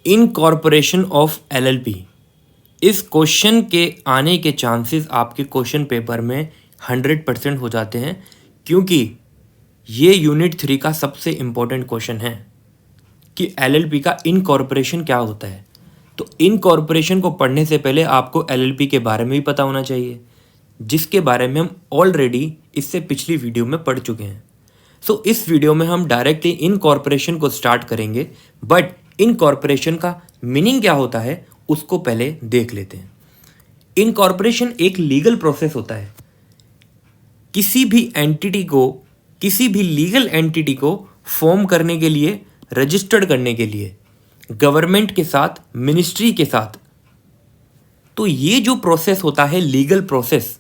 Incorporation of LLP. इस question के आने के चांसेस आपके क्वेश्चन पेपर में 100% हो जाते हैं, क्योंकि ये यूनिट 3 का सबसे इम्पोर्टेंट क्वेश्चन है कि एलएलपी का इनकॉर्पोरेशन क्या होता है। तो इनकॉर्पोरेशन को पढ़ने से पहले आपको एलएलपी के बारे में भी पता होना चाहिए, जिसके बारे में हम ऑलरेडी इससे पिछली वीडियो में पढ़ चुके हैं। सो इस वीडियो में हम डायरेक्टली इनकॉर्पोरेशन को स्टार्ट करेंगे, बट इनकॉर्पोरेशन का मीनिंग क्या होता है उसको पहले देख लेते हैं। इनकॉर्पोरेशन एक लीगल प्रोसेस होता है। किसी भी एंटिटी को, किसी भी लीगल एंटिटी को फॉर्म करने के लिए, रजिस्टर्ड करने के लिए गवर्नमेंट के साथ, मिनिस्ट्री के साथ, तो ये जो प्रोसेस होता है लीगल प्रोसेस,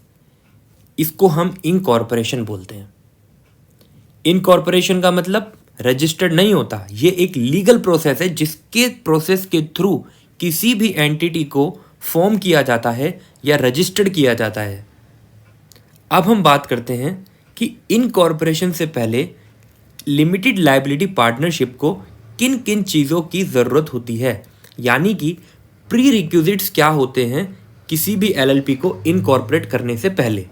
इसको हम इनकॉर्पोरेशन बोलते हैं। इनकॉर्पोरेशन का मतलब रजिस्टर्ड नहीं होता, ये एक लीगल प्रोसेस है जिसके प्रोसेस के थ्रू किसी भी एंटिटी को फॉर्म किया जाता है या रजिस्टर्ड किया जाता है। अब हम बात करते हैं कि इनकॉर्पोरेशन से पहले लिमिटेड लायबिलिटी पार्टनरशिप को किन किन चीज़ों की ज़रूरत होती है, यानी कि प्री रिक्विजिट्स क्या होते हैं किसी भी एलएलपी को इनकॉर्पोरेट करने से पहले।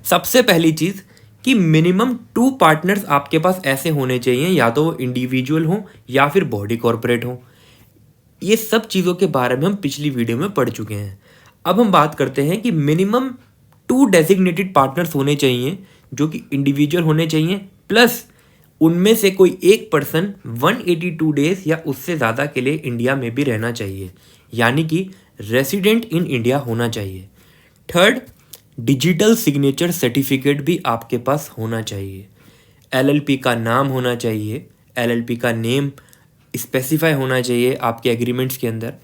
सबसे पहली चीज़ कि मिनिमम 2 पार्टनर्स आपके पास ऐसे होने चाहिए, या तो वो इंडिविजुअल हों या फिर बॉडी कॉर्पोरेट हों। ये सब चीज़ों के बारे में हम पिछली वीडियो में पढ़ चुके हैं। अब हम बात करते हैं कि मिनिमम 2 डेजिग्नेटेड पार्टनर्स होने चाहिए, जो कि इंडिविजुअल होने चाहिए, प्लस उनमें से कोई एक पर्सन 182 डेज या उससे ज़्यादा के लिए इंडिया में भी रहना चाहिए, यानी कि रेसिडेंट इन इंडिया होना चाहिए। थर्ड, डिजिटल सिग्नेचर सर्टिफिकेट भी आपके पास होना चाहिए। एलएलपी का नाम होना चाहिए, एलएलपी का नेम स्पेसिफाई होना चाहिए आपके एग्रीमेंट्स के अंदर।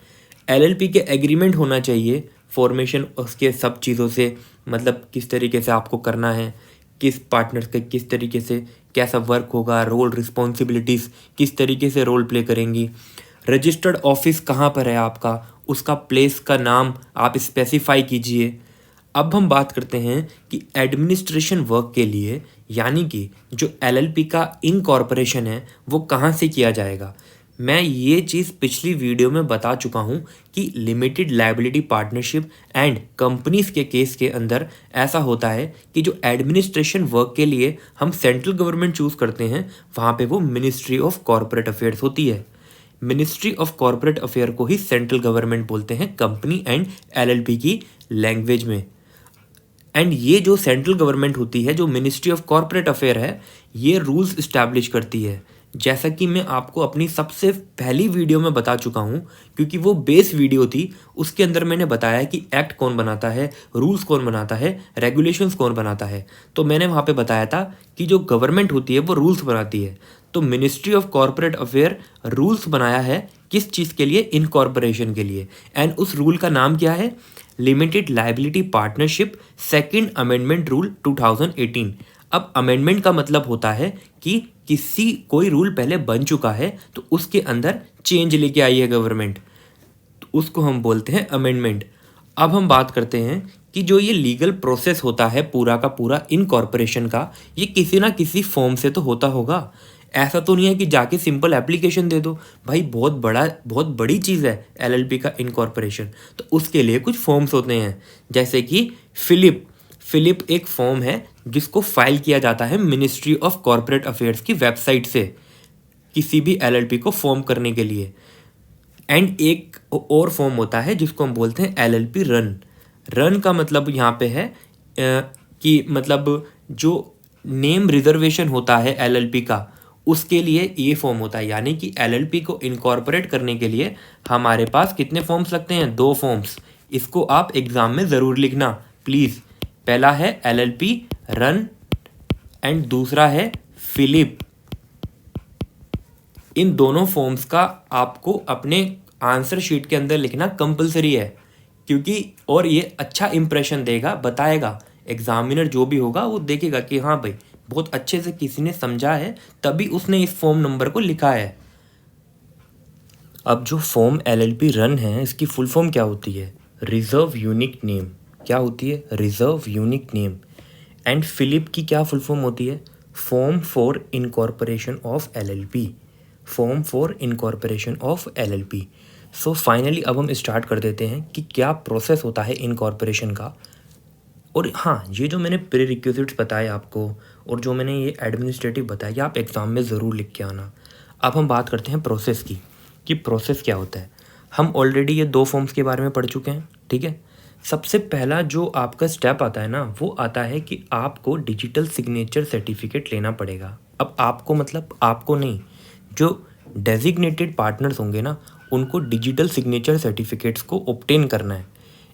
एलएलपी के एग्रीमेंट होना चाहिए, फॉर्मेशन उसके सब चीज़ों से, मतलब किस तरीके से आपको करना है, किस पार्टनर्स के किस तरीके से कैसा वर्क होगा, रोल रिस्पॉन्सिबिलिटीज़ किस तरीके से रोल प्ले करेंगी, रजिस्टर्ड ऑफिस कहाँ पर है आपका, उसका प्लेस का नाम आप स्पेसिफाई कीजिए। अब हम बात करते हैं कि एडमिनिस्ट्रेशन वर्क के लिए, यानी कि जो एलएलपी का इनकॉर्पोरेशन है वो कहाँ से किया जाएगा। मैं ये चीज़ पिछली वीडियो में बता चुका हूँ कि limited liability partnership and companies के केस के अंदर ऐसा होता है कि जो एडमिनिस्ट्रेशन वर्क के लिए हम सेंट्रल गवर्नमेंट चूज़ करते हैं, वहाँ पे वो मिनिस्ट्री ऑफ कॉर्पोरेट अफेयर्स होती है। मिनिस्ट्री ऑफ कॉर्पोरेट अफेयर को ही सेंट्रल गवर्नमेंट बोलते हैं कंपनी एंड एलएलपी की लैंग्वेज में। एंड ये जो सेंट्रल गवर्नमेंट होती है, जो मिनिस्ट्री ऑफ कॉर्पोरेट अफेयर है, ये रूल्स इस्टेब्लिश करती है। जैसा कि मैं आपको अपनी सबसे पहली वीडियो में बता चुका हूँ, क्योंकि वो बेस वीडियो थी, उसके अंदर मैंने बताया कि एक्ट कौन बनाता है, रूल्स कौन बनाता है, रेगुलेशंस कौन बनाता है। तो मैंने वहाँ पे बताया था कि जो गवर्नमेंट होती है वो रूल्स बनाती है। तो ministry of corporate affair rules बनाया है किस चीज़ के लिए, इनकॉर्पोरेशन के लिए। एंड उस रूल का नाम क्या है, limited liability partnership second amendment rule 2018। अब अमेंडमेंट का मतलब होता है कि कोई रूल पहले बन चुका है तो उसके अंदर चेंज लेके आई है गवर्नमेंट, तो उसको हम बोलते हैं अमेंडमेंट। अब हम बात करते हैं कि जो ये लीगल प्रोसेस होता है पूरा का पूरा इनकॉर्पोरेशन का, ये किसी ना किसी फॉर्म से तो होता होगा। ऐसा तो नहीं है कि जाके सिंपल एप्लीकेशन दे दो। भाई बहुत बड़ी चीज़ है एलएलपी का इनकॉर्पोरेशन, तो उसके लिए कुछ फॉर्म्स होते हैं, जैसे कि फिलिप एक फॉर्म है जिसको फाइल किया जाता है मिनिस्ट्री ऑफ कॉर्पोरेट अफेयर्स की वेबसाइट से किसी भी एलएलपी को फॉर्म करने के लिए। एंड एक और फॉर्म होता है जिसको हम बोलते हैं एलएलपी रन का मतलब यहाँ पे है कि मतलब जो नेम रिजर्वेशन होता है एलएलपी का, उसके लिए ये फॉर्म होता है। यानी कि एलएलपी को इनकॉर्पोरेट करने के लिए हमारे पास कितने फॉर्म्स लगते हैं, 2 फॉर्म्स। इसको आप एग्ज़ाम में ज़रूर लिखना प्लीज़। पहला है एलएलपी रन एंड दूसरा है फिलिप। इन दोनों फॉर्म्स का आपको अपने आंसर शीट के अंदर लिखना कंपलसरी है, क्योंकि और ये अच्छा इंप्रेशन देगा, बताएगा एग्जामिनर जो भी होगा वो देखेगा कि हाँ भाई बहुत अच्छे से किसी ने समझा है, तभी उसने इस फॉर्म नंबर को लिखा है। अब जो फॉर्म एलएलपी रन है, इसकी फुल फॉर्म क्या होती है, रिजर्व यूनिक नेम। क्या होती है, reserve unique name. And FiLLiP की क्या फुल फॉर्म होती है, form for incorporation of LLP. Form for incorporation of LLP. So finally अब हम स्टार्ट कर देते हैं कि क्या प्रोसेस होता है इनकॉर्पोरेशन का। और हाँ, ये जो मैंने प्री रिक्विजिट्स बताए आपको और जो मैंने ये एडमिनिस्ट्रेटिव बताया, ये आप एग्ज़ाम में ज़रूर लिख के आना। अब हम बात करते हैं प्रोसेस की कि प्रोसेस क्या होता है। हम ऑलरेडी ये 2 फॉर्म्स के बारे में पढ़ चुके हैं, ठीक है। सबसे पहला जो आपका स्टेप आता है ना, वो आता है कि आपको डिजिटल सिग्नेचर सर्टिफिकेट लेना पड़ेगा। अब आपको मतलब आपको नहीं, जो डेजिग्नेटेड पार्टनर्स होंगे ना, उनको डिजिटल सिग्नेचर सर्टिफिकेट्स को ऑब्टेन करना है।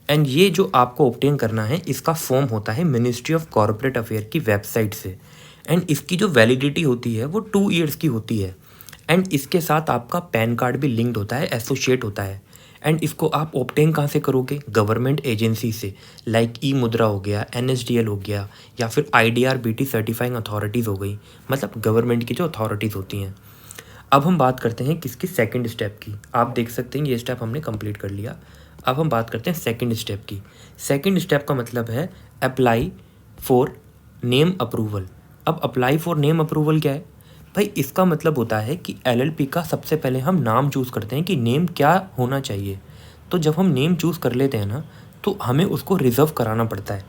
एंड ये जो आपको ऑब्टेन करना है, इसका फॉर्म होता है मिनिस्ट्री ऑफ कॉर्पोरेट अफेयर की वेबसाइट से। एंड इसकी जो वैलिडिटी होती है वो 2 ईयर्स की होती है। एंड इसके साथ आपका पैन कार्ड भी लिंक्ड होता है, एसोसिएट होता है। एंड इसको आप ऑब्टेन कहाँ से करोगे? गवर्नमेंट एजेंसी से, लाइक ई मुद्रा हो गया, एनएसडीएल हो गया, या फिर आईडीआरबीटी सर्टिफाइंग अथॉरिटीज़ हो गई, मतलब गवर्नमेंट की जो अथॉरिटीज़ होती हैं। अब हम बात करते हैं किसकी? सेकंड स्टेप की। आप देख सकते हैं ये स्टेप हमने कंप्लीट कर लिया। अब हम बात करते हैं सेकंड स्टेप की। सेकंड स्टेप का मतलब है अप्लाई फॉर नेम अप्रूवल। अब अप्लाई फॉर नेम अप्रूवल क्या है भाई? इसका मतलब होता है कि एलएलपी का सबसे पहले हम नाम चूज़ करते हैं कि नेम क्या होना चाहिए। तो जब हम नेम चूज़ कर लेते हैं ना, तो हमें उसको रिज़र्व कराना पड़ता है।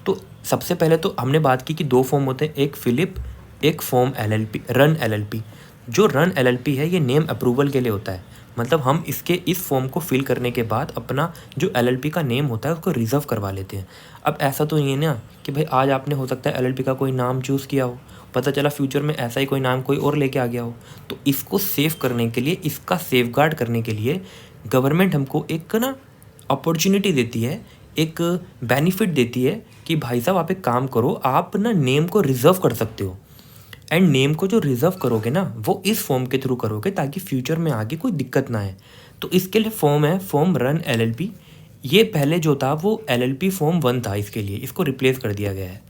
तो सबसे पहले तो हमने बात की कि 2 फॉर्म होते हैं, एक फिलिप, एक फॉर्म एलएलपी, रन एलएलपी। जो रन एलएलपी है ये नेम अप्रूवल के लिए होता है। मतलब हम इसके इस फॉर्म को फिल करने के बाद अपना जो एलएलपी का नेम होता है उसको रिज़र्व करवा लेते हैं। अब ऐसा तो ये ना कि भाई आज आपने हो सकता है एलएलपी का कोई नाम चूज़ किया हो, पता चला फ्यूचर में ऐसा ही कोई नाम कोई और लेके आ गया हो। तो इसको सेव करने के लिए, इसका सेफगार्ड करने के लिए गवर्नमेंट हमको एक ना अपॉर्चुनिटी देती है, एक बेनिफिट देती है कि भाई साहब आप एक काम करो, आप ना नेम को रिज़र्व कर सकते हो। एंड नेम को जो रिज़र्व करोगे ना, वो इस फॉर्म के थ्रू करोगे ताकि फ्यूचर में आगे कोई दिक्कत ना आए। तो इसके लिए फॉर्म है, फॉर्म रन एलएलपी। ये पहले जो था वो एलएलपी फॉर्म 1 था, इसके लिए इसको रिप्लेस कर दिया गया है।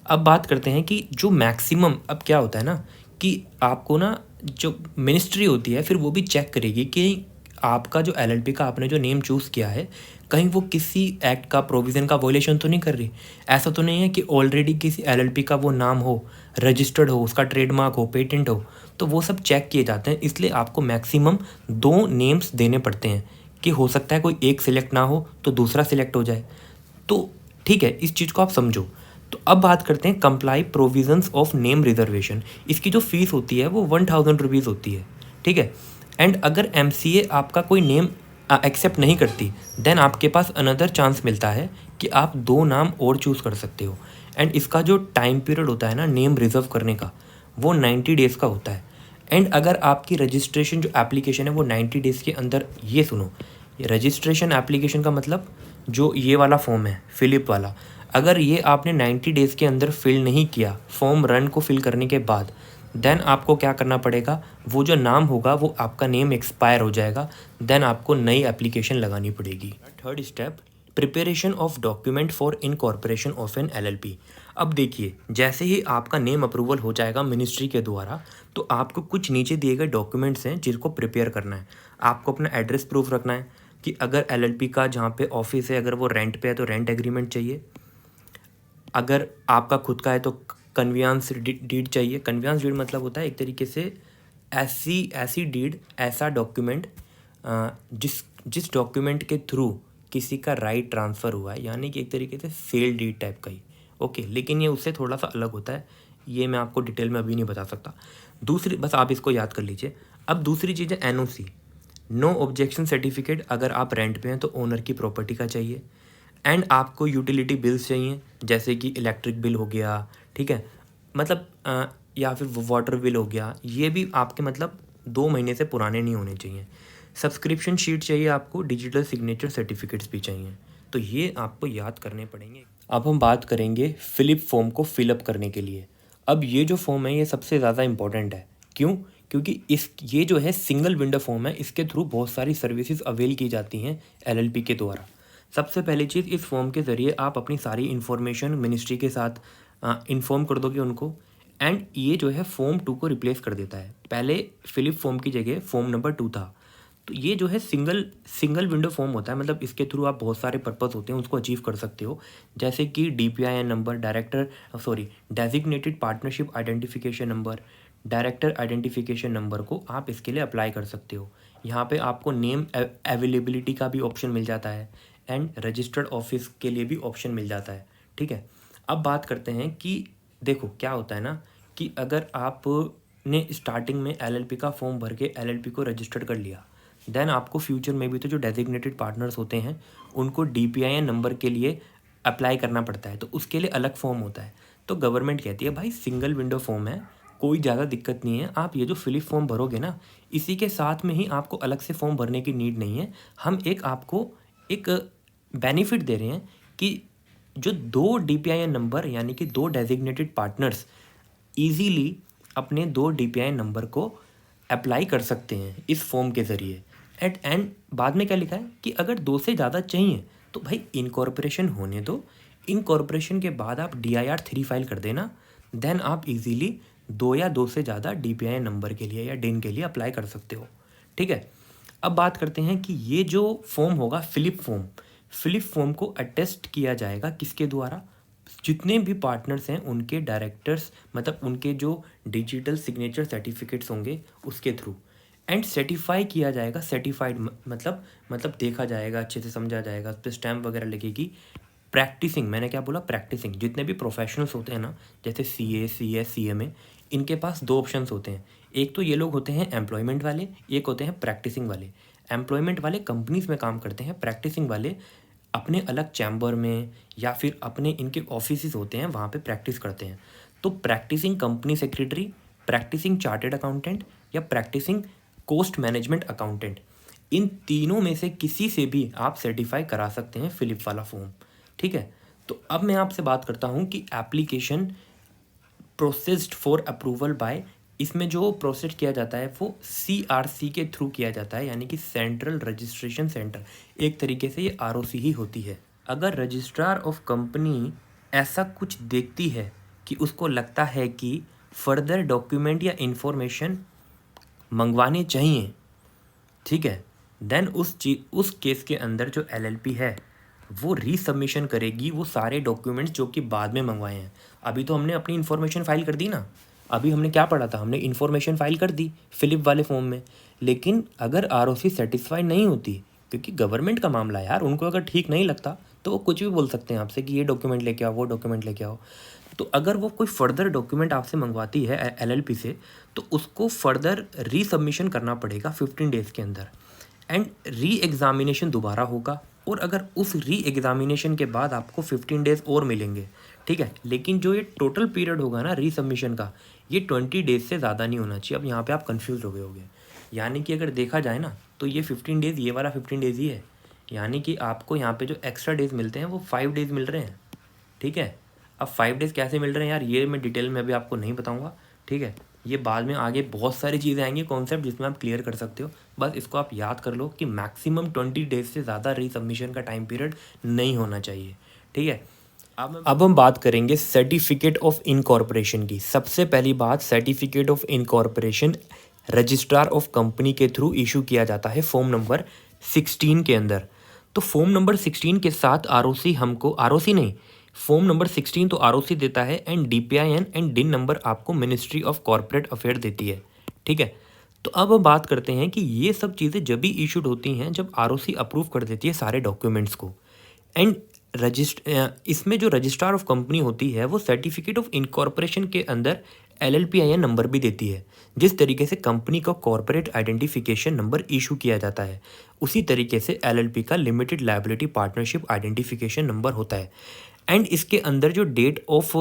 अब बात करते हैं कि जो मैक्सिमम, अब क्या होता है ना कि आपको ना जो मिनिस्ट्री होती है फिर वो भी चेक करेगी कि आपका जो एलएलपी का आपने जो नेम चूज़ किया है, कहीं वो किसी एक्ट का प्रोविज़न का वॉयलेशन तो नहीं कर रही। ऐसा तो नहीं है कि ऑलरेडी किसी एलएलपी का वो नाम हो, रजिस्टर्ड हो, उसका ट्रेडमार्क हो, पेटेंट हो। तो वो सब चेक किए जाते हैं, इसलिए आपको मैक्सिमम 2 नेम्स देने पड़ते हैं कि हो सकता है कोई एक सिलेक्ट ना हो तो दूसरा सिलेक्ट हो जाए। तो ठीक है, इस चीज़ को आप समझो। तो अब बात करते हैं comply provisions of name reservation. इसकी जो फीस होती है वो 1000 रुपीज़ होती है, ठीक है। एंड अगर एमसीए आपका कोई नेम एक्सेप्ट नहीं करती, देन आपके पास अनदर चांस मिलता है कि आप 2 नाम और चूज़ कर सकते हो। एंड इसका जो टाइम पीरियड होता है ना नेम रिजर्व करने का, वो 90 डेज़ का होता है। एंड अगर आपकी रजिस्ट्रेशन जो एप्लीकेशन है वो 90 डेज़ के अंदर, ये सुनो, ये रजिस्ट्रेशन एप्लीकेशन का मतलब जो ये वाला फॉर्म है फिलिप वाला, अगर ये आपने 90 डेज़ के अंदर फिल नहीं किया फॉर्म रन को फिल करने के बाद, देन आपको क्या करना पड़ेगा, वो जो नाम होगा वो आपका नेम एक्सपायर हो जाएगा, देन आपको नई एप्लीकेशन लगानी पड़ेगी। Third step, preparation of document for incorporation of an LLP. अब देखिए, जैसे ही आपका नेम अप्रूवल हो जाएगा मिनिस्ट्री के द्वारा, तो आपको कुछ नीचे दिए गए डॉक्यूमेंट्स हैं जिसको प्रिपेयर करना है। आपको अपना एड्रेस प्रूफ रखना है कि अगर एलएलपी का जहाँ पे ऑफिस है अगर वो रेंट पे है तो रेंट एग्रीमेंट चाहिए। अगर आपका खुद का है तो कन्वेंस डीड चाहिए। कन्वेंस डीड मतलब होता है एक तरीके से ऐसी डीड, ऐसा डॉक्यूमेंट जिस डॉक्यूमेंट के थ्रू किसी का राइट ट्रांसफ़र हुआ है, यानी कि एक तरीके से सेल डीड टाइप का ही। ओके, लेकिन ये उससे थोड़ा सा अलग होता है, ये मैं आपको डिटेल में अभी नहीं बता सकता। दूसरी, बस आप इसको याद कर लीजिए। अब दूसरी चीज़ है एनओसी, नो ऑब्जेक्शन सर्टिफिकेट। अगर आप रेंट पे हैं तो ओनर की प्रॉपर्टी का चाहिए। एंड आपको यूटिलिटी बिल्स चाहिए, जैसे कि इलेक्ट्रिक बिल हो गया, ठीक है, मतलब या फिर वाटर बिल हो गया। ये भी आपके मतलब 2 महीने से पुराने नहीं होने चाहिए। सब्सक्रिप्शन शीट चाहिए आपको, डिजिटल सिग्नेचर सर्टिफिकेट्स भी चाहिए। तो ये आपको याद करने पड़ेंगे। अब हम बात करेंगे फिलिप फॉर्म को फिलअप करने के लिए। अब ये जो फॉर्म है ये सबसे ज़्यादा इंपॉर्टेंट है। क्यों? क्योंकि ये जो है सिंगल विंडो फॉर्म है, इसके थ्रू बहुत सारी सर्विसेज अवेल की जाती हैं एलएलपी के द्वारा। सबसे पहली चीज़, इस फॉर्म के ज़रिए आप अपनी सारी इन्फॉर्मेशन मिनिस्ट्री के साथ इन्फॉर्म कर दोगे उनको। एंड ये जो है फॉर्म 2 को रिप्लेस कर देता है। पहले फिलिप फॉर्म की जगह फॉर्म नंबर 2 था। तो ये जो है सिंगल विंडो फॉर्म होता है, मतलब इसके थ्रू आप बहुत सारे पर्पस होते हैं उसको अचीव कर सकते हो, जैसे कि DPIN number, designated partnership identification number, director identification number को आप इसके लिए अप्लाई कर सकते हो। यहाँ पे आपको नेम अवेलेबिलिटी का भी ऑप्शन मिल जाता है एंड रजिस्टर्ड ऑफिस के लिए भी ऑप्शन मिल जाता है, ठीक है। अब बात करते हैं कि देखो क्या होता है ना कि अगर आपने स्टार्टिंग में एलएलपी का फॉर्म भर के एलएलपी को रजिस्टर्ड कर लिया, देन आपको फ्यूचर में भी तो जो डेजिग्नेटेड पार्टनर्स होते हैं उनको डीपीआईएन नंबर के लिए अप्लाई करना पड़ता है, तो उसके लिए अलग फॉर्म होता है। तो गवर्नमेंट कहती है भाई सिंगल विंडो फॉर्म है, कोई ज़्यादा दिक्कत नहीं है, आप ये जो फिलिप फॉर्म भरोगे ना इसी के साथ में ही आपको अलग से फॉर्म भरने की नीड नहीं है। हम आपको एक बेनिफिट दे रहे हैं कि जो 2 डीपीआईएन नंबर यानी कि 2 डेजिग्नेटेड पार्टनर्स ईजीली अपने 2 डीपीआईएन नंबर को अप्लाई कर सकते हैं इस फॉर्म के ज़रिए। एंड बाद में क्या लिखा है कि अगर 2 से ज़्यादा चाहिए तो भाई इनकॉर्पोरेशन होने दो, इनकॉर्पोरेशन के बाद आप DIR 3 फाइल कर देना, देन आप इजीली 2 या 2 से ज़्यादा डीपीआईएन नंबर के लिए या डिन के लिए अप्लाई कर सकते हो, ठीक है। अब बात करते हैं कि ये जो फॉर्म होगा फिलिप फॉर्म को अटेस्ट किया जाएगा किसके द्वारा, जितने भी पार्टनर्स हैं उनके डायरेक्टर्स, मतलब उनके जो डिजिटल सिग्नेचर सर्टिफिकेट्स होंगे उसके थ्रू, एंड सर्टिफाई किया जाएगा। सर्टिफाइड मतलब देखा जाएगा, अच्छे से समझा जाएगा, उस पर स्टैम्प वगैरह लगेगी। प्रैक्टिसिंग, मैंने क्या बोला, प्रैक्टिसिंग, जितने भी प्रोफेशनल्स होते हैं ना जैसे CA CS CMA, इनके पास 2 ऑप्शंस होते हैं। एक तो ये लोग होते हैं एम्प्लॉयमेंट वाले, एक होते हैं प्रैक्टिसिंग वाले। एम्प्लॉयमेंट वाले कंपनीज में काम करते हैं, प्रैक्टिसिंग वाले अपने अलग चैम्बर में या फिर अपने इनके ऑफिस होते हैं वहाँ पे प्रैक्टिस करते हैं। तो practising company secretary, practising chartered accountant या प्रैक्टिसिंग कोस्ट मैनेजमेंट अकाउंटेंट, इन तीनों में से किसी से भी आप सर्टिफाई करा सकते हैं फिलिप वाला फॉर्म, ठीक है। तो अब मैं आपसे बात करता हूँ कि application processed for approval bye, इसमें जो प्रोसेस किया जाता है वो CRC के थ्रू किया जाता है, यानी कि सेंट्रल रजिस्ट्रेशन सेंटर। एक तरीके से ये ROC ही होती है। अगर रजिस्ट्रार ऑफ कंपनी ऐसा कुछ देखती है कि उसको लगता है कि फर्दर डॉक्यूमेंट या इंफॉर्मेशन मंगवाने चाहिए, ठीक है, देन उस केस के अंदर जो LLP है वो रीसबमिशन करेगी वो सारे डॉक्यूमेंट्स जो कि बाद में मंगवाए हैं। अभी तो हमने अपनी इन्फॉर्मेशन फाइल कर दी ना, अभी हमने क्या पढ़ा था, हमने इन्फॉर्मेशन फाइल कर दी फिलिप वाले फॉर्म में। लेकिन अगर ROC सेटिस्फाइड नहीं होती, क्योंकि गवर्नमेंट का मामला है यार, उनको अगर ठीक नहीं लगता तो वो कुछ भी बोल सकते हैं आपसे कि ये डॉक्यूमेंट लेके आओ, वो डॉक्यूमेंट लेके आओ। तो अगर वो कोई फर्दर डॉक्यूमेंट आपसे मंगवाती है LLP से, तो उसको फर्दर रीसबमिशन करना पड़ेगा 15 डेज़ के अंदर, एंड री एग्ज़ामिनेशन दोबारा होगा। और अगर उस री एग्ज़ामिनेशन के बाद आपको 15 डेज़ और मिलेंगे, ठीक है। लेकिन जो ये टोटल पीरियड होगा ना रीसबमिशन का, ये 20 डेज़ से ज़्यादा नहीं होना चाहिए। अब यहाँ पे आप कंफ्यूज हो गए होंगे, यानी कि अगर देखा जाए ना तो ये 15 डेज़, ये वाला 15 डेज़ ही है, यानी कि आपको यहाँ पे जो एक्स्ट्रा डेज़ मिलते हैं वो 5 डेज़ मिल रहे हैं, ठीक है। अब 5 डेज़ कैसे मिल रहे हैं यार, ये मैं डिटेल में अभी आपको नहीं बताऊँगा, ठीक है। ये बाद में आगे बहुत सारी चीज़ें आएंगी कॉन्सेप्ट जिसमें आप क्लियर कर सकते हो। बस इसको आप याद कर लो कि मैक्सिमम 20 डेज से ज़्यादा रीसबमिशन का टाइम पीरियड नहीं होना चाहिए, ठीक है। अब हम बात करेंगे सर्टिफिकेट ऑफ इनकॉर्पोरेशन की। सबसे पहली बात, certificate of incorporation registrar of company के थ्रू इशू किया जाता है फॉर्म नंबर 16 के अंदर। तो फॉर्म नंबर 16 के साथ ROC हमको, ROC नहीं, फॉर्म नंबर 16 तो ROC देता है, एंड DPIN एंड डिन नंबर आपको मिनिस्ट्री ऑफ कॉर्पोरेट अफेयर देती है, ठीक है। तो अब हम बात करते हैं कि ये सब चीज़ें जब भी इशूड होती हैं जब ROC अप्रूव कर देती है सारे डॉक्यूमेंट्स को, एंड इसमें जो रजिस्ट्रार ऑफ कंपनी होती है वो सर्टिफिकेट ऑफ इनकॉर्पोरेशन के अंदर LLPIN नंबर भी देती है। जिस तरीके से कंपनी का कॉर्पोरेट आइडेंटिफिकेशन नंबर इशू किया जाता है, उसी तरीके से LLP का limited liability partnership identification number होता है। एंड इसके अंदर जो date of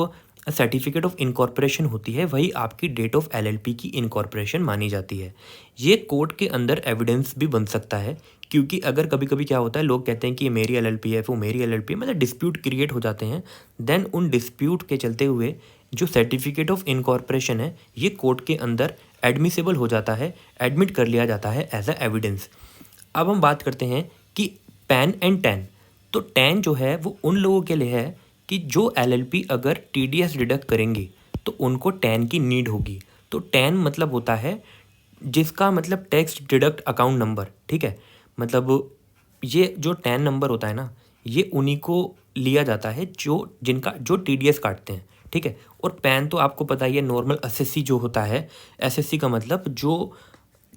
certificate of incorporation होती है वही आपकी डेट ऑफ LLP की इनकॉर्पोरेशन मानी जाती है। ये कोर्ट के अंदर एविडेंस भी बन सकता है, क्योंकि अगर कभी कभी क्या होता है, लोग कहते हैं कि ये मेरी LLP है, वो मेरी LLP है, मतलब डिस्प्यूट क्रिएट हो जाते हैं। देन उन डिस्प्यूट के चलते हुए जो सर्टिफिकेट ऑफ इनकॉर्पोरेशन है ये कोर्ट के अंदर एडमिसिबल हो जाता है, एडमिट कर लिया जाता है एज अ एविडेंस। अब हम बात करते हैं कि पैन एंड टैन। तो टैन जो है वो उन लोगों के लिए है कि जो LLP अगर TDS डिडक्ट करेंगे तो उनको टैन की नीड होगी। तो टैन मतलब होता है जिसका मतलब टैक्स डिडक्ट अकाउंट नंबर, ठीक है। मतलब ये जो टैन नंबर होता है ना, ये उन्हीं को लिया जाता है जो TDS काटते हैं, ठीक है। और पैन तो आपको पता ही है, नॉर्मल SSC जो होता है, SSC का मतलब जो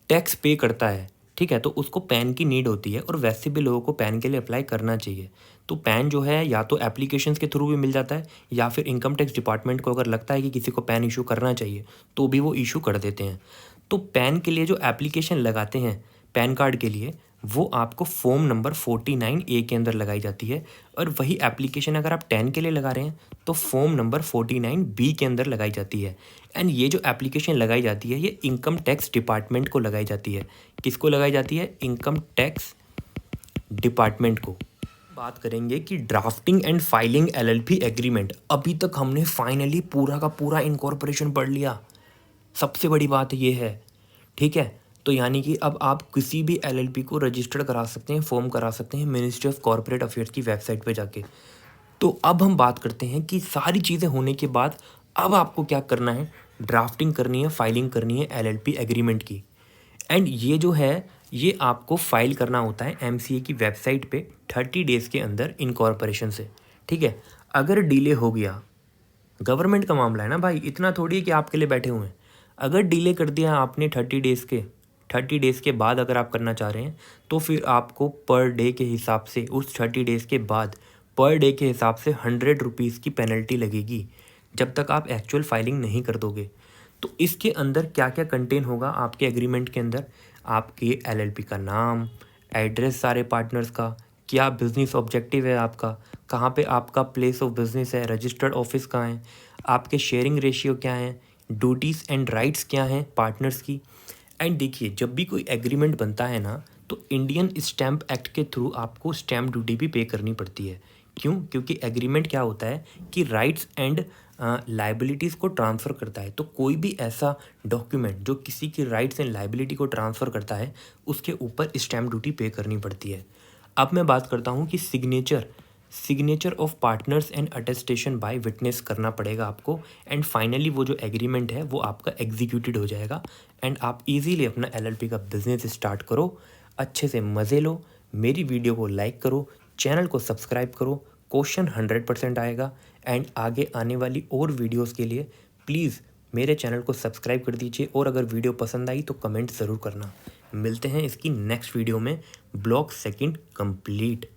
टैक्स पे करता है, ठीक है, तो उसको पैन की नीड होती है और वैसे भी लोगों को पैन के लिए अप्लाई करना चाहिए। तो पैन जो है या तो एप्लीकेशंस के थ्रू भी मिल जाता है या फिर इनकम टैक्स डिपार्टमेंट को अगर लगता है कि किसी को पैन इशू करना चाहिए तो भी वो इशू कर देते हैं। तो पैन के लिए जो एप्लीकेशन लगाते हैं पैन कार्ड के लिए, वो आपको फॉर्म नंबर 49A के अंदर लगाई जाती है, और वही एप्लीकेशन अगर आप 10 के लिए लगा रहे हैं तो फॉर्म नंबर 49B के अंदर लगाई जाती है। एंड ये जो एप्लीकेशन लगाई जाती है ये इनकम टैक्स डिपार्टमेंट को लगाई जाती है। किसको लगाई जाती है? इनकम टैक्स डिपार्टमेंट को। बात करेंगे कि drafting and filing LLP agreement. अभी तक हमने फाइनली पूरा का पूरा इनकॉर्पोरेशन पढ़ लिया। सबसे बड़ी बात ये है, ठीक है, तो यानी कि अब आप किसी भी LLP को रजिस्टर्ड करा सकते हैं, फॉर्म करा सकते हैं मिनिस्ट्री ऑफ कॉर्पोरेट अफेयर्स की वेबसाइट पे जाके। तो अब हम बात करते हैं कि सारी चीज़ें होने के बाद अब आपको क्या करना है। ड्राफ्टिंग करनी है, फाइलिंग करनी है LLP एग्रीमेंट की। एंड ये जो है ये आपको फाइल करना होता है MCA की वेबसाइट पे 30 डेज़ के अंदर इनकॉर्पोरेशन से, ठीक है। अगर डिले हो गया, गवर्नमेंट का मामला है ना भाई, इतना थोड़ी है कि आपके लिए बैठे हुए हैं। अगर डिले कर दिया आपने 30 डेज़ के बाद अगर आप करना चाह रहे हैं तो फिर आपको पर डे के हिसाब से, उस 30 डेज़ के बाद पर डे के हिसाब से 100 रुपीज़ की पेनल्टी लगेगी जब तक आप एक्चुअल फाइलिंग नहीं कर दोगे। तो इसके अंदर क्या क्या कंटेन होगा आपके एग्रीमेंट के अंदर? आपके LLP का नाम, एड्रेस सारे पार्टनर्स का, क्या बिजनेस ऑब्जेक्टिव है आपका, कहाँ पे आपका प्लेस ऑफ बिजनेस है, रजिस्टर्ड ऑफिस कहाँ है, आपके शेयरिंग रेशियो क्या है, ड्यूटीज़ एंड राइट्स क्या हैं पार्टनर्स की। एंड देखिए, जब भी कोई एग्रीमेंट बनता है ना तो इंडियन स्टैम्प एक्ट के थ्रू आपको स्टैम्प ड्यूटी भी पे करनी पड़ती है। क्यों? क्योंकि एग्रीमेंट क्या होता है कि राइट्स एंड लाइबिलिटीज़ को ट्रांसफ़र करता है। तो कोई भी ऐसा डॉक्यूमेंट जो किसी की राइट्स एंड लाइबिलिटी को ट्रांसफ़र करता है उसके ऊपर स्टैम्प ड्यूटी पे करनी पड़ती है। अब मैं बात करता हूँ कि signature of partners and attestation by witness करना पड़ेगा आपको। एंड फाइनली वो जो एग्रीमेंट है वो आपका एग्जीक्यूटेड हो जाएगा एंड आप इजीली अपना LLP का बिजनेस स्टार्ट करो, अच्छे से मज़े लो। मेरी वीडियो को लाइक करो, चैनल को सब्सक्राइब करो, क्वेश्चन 100% आएगा। एंड आगे आने वाली और वीडियोस के लिए प्लीज़ मेरे चैनल को सब्सक्राइब कर दीजिए, और अगर वीडियो पसंद आई तो कमेंट ज़रूर करना। मिलते हैं इसकी नेक्स्ट वीडियो में। Block second complete.